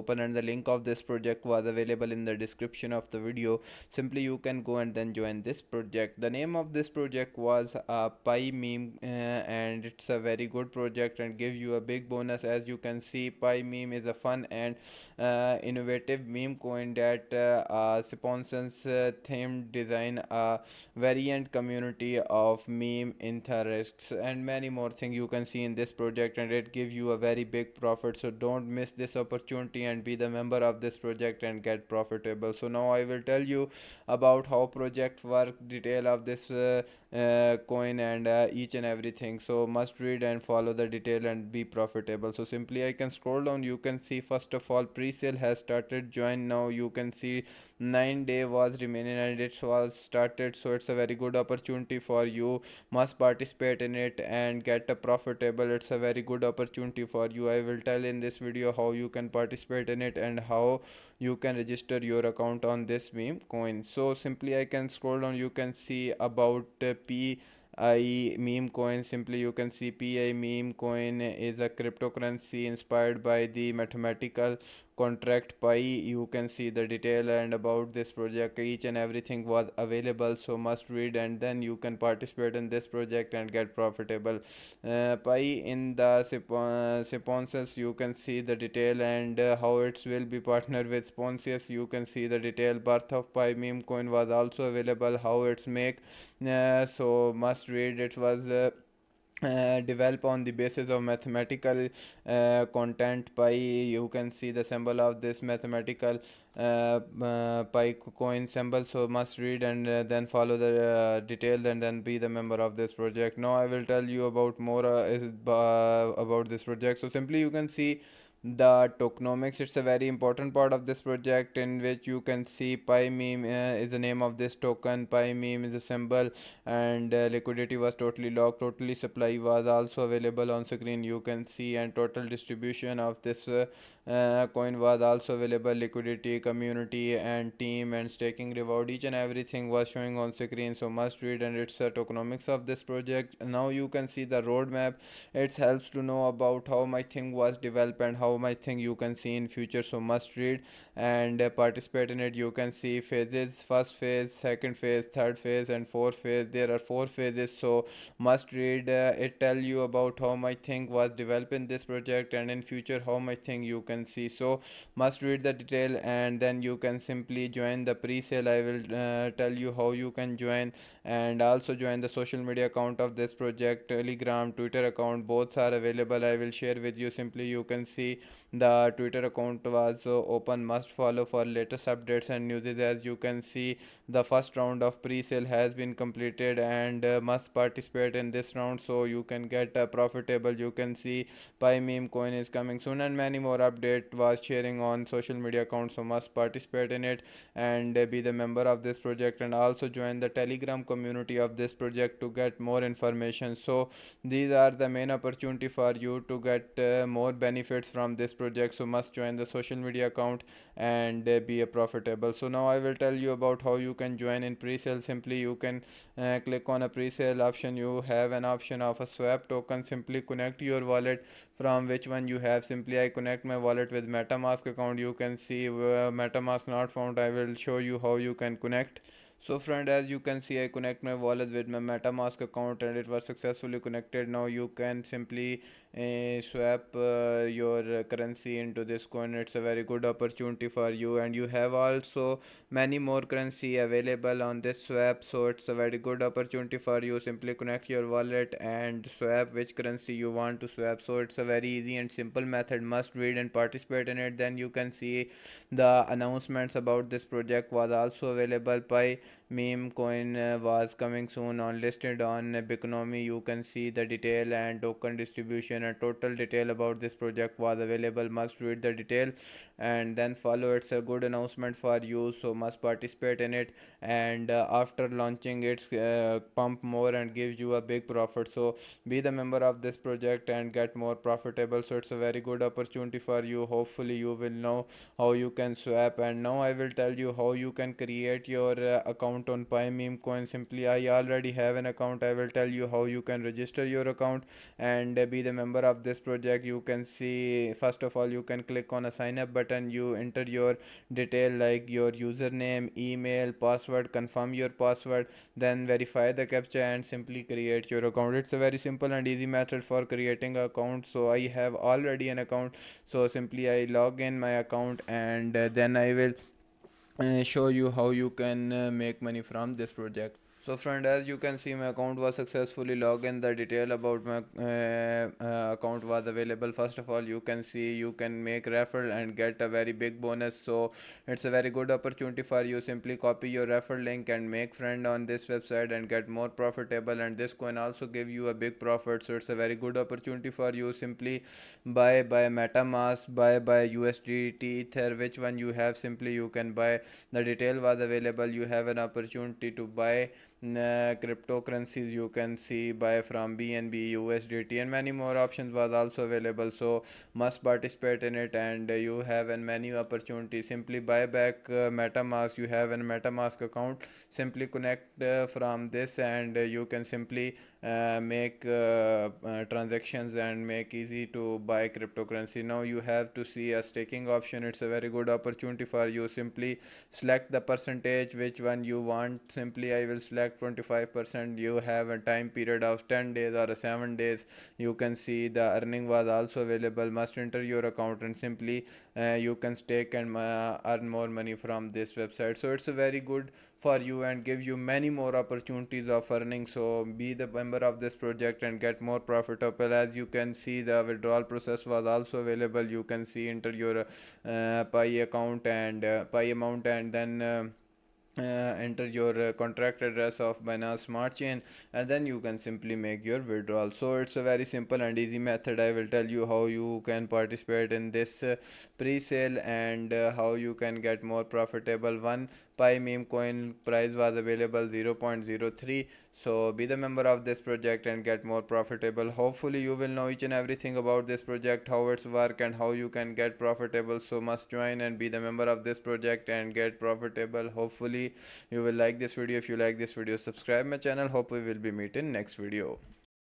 open, and the link of this project was available in the description of the video. Simply you can go and then join this project. The name of this project was Pi Meme, and it's a very good project and give you a big bonus. As you can see, Pi Meme is a fun and innovative meme coin that sponsors themed design, a variant community of meme interests, and many more things you can see in this project, and it gives you a very big profit. So don't miss this opportunity and be the member of this project and get profitable. So now I will tell you about how project work, detail of this coin, and each and everything. So must read and follow the detail and be profitable. So simply I can scroll down, you can see first of all pre-sale has started. Join now. You can see 9 day was remaining and it was started, so it's a very good opportunity for you. Must participate in it and get a profitable. It's a very good opportunity for you. I will tell in this video how you can participate in it and how you can register your account on this meme coin. So simply I can scroll down, you can see about PI meme coin. Simply you can see PI meme coin is a cryptocurrency inspired by the mathematical contract Pi. You can see the detail and about this project, each and everything was available. So must read and then you can participate in this project and get profitable. Pi in the sponsors, you can see the detail and how it will be partnered with sponsors. You can see the detail. Birth of Pi meme coin was also available, how it's make. So must read. It was develop on the basis of mathematical content Pi. You can see the symbol of this mathematical Pi coin symbol. So must read and then follow the details and then be the member of this project. Now I will tell you about more about this project. So simply you can see the tokenomics. It's a very important part of this project, in which you can see Pi meme is the name of this token. Pi meme is a symbol, and liquidity was totally locked. Totally supply was also available on screen, you can see, and total distribution of this coin was also available. Liquidity, community, and team and staking reward, each and everything was showing on screen. So must read, and it's a tokenomics of this project. Now you can see the roadmap. It helps to know about how my thing was developed and how my thing you can see in future. So must read and participate in it. You can see phases: first phase, second phase, third phase, and fourth phase. There are four phases. So must read. It tell you about how my thing was developed in this project and in future how my thing you can see. So must read the detail and then you can simply join the pre-sale. I will tell you how you can join, and also join the social media account of this project. Telegram, Twitter account, both are available. I will share with you. Simply you can see the Twitter account was open. Must follow for latest updates and news. As you can see, the first round of pre-sale has been completed, and must participate in this round so you can get profitable. You can see Pi meme coin is coming soon, and many more update was sharing on social media accounts. So must participate in it and be the member of this project, and also join the Telegram community of this project to get more information. So these are the main opportunity for you to get more benefits from this project. So must join the social media account and be a profitable. So now I will tell you about how you can join in pre-sale. Simply you can click on a pre-sale option. You have an option of a swap token. Simply connect your wallet from which one you have. Simply I connect my wallet with MetaMask account. You can see MetaMask not found. I will show you how you can connect. So friend, as you can see, I connect my wallet with my MetaMask account and it was successfully connected. Now you can simply swap your currency into this coin. It's a very good opportunity for you, and you have also many more currency available on this swap. So it's a very good opportunity for you. Simply connect your wallet and swap which currency you want to swap. So it's a very easy and simple method. Must read and participate in it. Then you can see the announcements about this project was also available. By meme coin was coming soon on listed on Biconomy. You can see the detail and token distribution and total detail about this project was available. Must read the detail and then follow. It's a good announcement for you, so must participate in it. And after launching it's pump more and gives you a big profit. So be the member of this project and get more profitable. So it's a very good opportunity for you. Hopefully you will know how you can swap. And now I will tell you how you can create your account on Pi meme coin. Simply I already have an account. I will tell you how you can register your account and be the member member of this project, you can see first of all you can click on a sign up button. You enter your detail like your username, email, password, confirm your password, then verify the captcha and simply create your account. It's a very simple and easy method for creating an account. So I have already an account, so simply I log in my account, and then I will show you how you can make money from this project. So friend, as you can see, my account was successfully logged in. The detail about my account was available. First of all, you can see you can make referral and get a very big bonus. So it's a very good opportunity for you. Simply copy your referral link and make friend on this website and get more profitable, and this can also give you a big profit. So it's a very good opportunity for you. Simply buy MetaMask, buy USDT, Ether, which one you have. Simply you can buy. The detail was available. You have an opportunity to buy cryptocurrencies. You can see buy from BNB, USDT, and many more options was also available. So must participate in it, and you have an many opportunities. Simply buy back MetaMask. You have an MetaMask account. Simply connect from this, and you can simply make transactions and make easy to buy cryptocurrency. Now you have to see a staking option. It's a very good opportunity for you. Simply select the percentage which one you want. Simply I will select 25%. You have a time period of 10 days or 7 days. You can see the earning was also available. Must enter your account, and simply you can stake and earn more money from this website. So it's a very good for you and give you many more opportunities of earning. So be the member of this project and get more profitable. As you can see, the withdrawal process was also available. You can see enter your pi account and pi amount, and then enter your contract address of Binance Smart Chain, and then you can simply make your withdrawal. So it's a very simple and easy method. I will tell you how you can participate in this pre-sale, and how you can get more profitable. One pi meme coin price was available 0.03. So be the member of this project and get more profitable. Hopefully you will know each and everything about this project, how it's work and how you can get profitable. So must join and be the member of this project and get profitable. Hopefully you will like this video. If you like this video, subscribe my channel. Hope we will be meeting next video.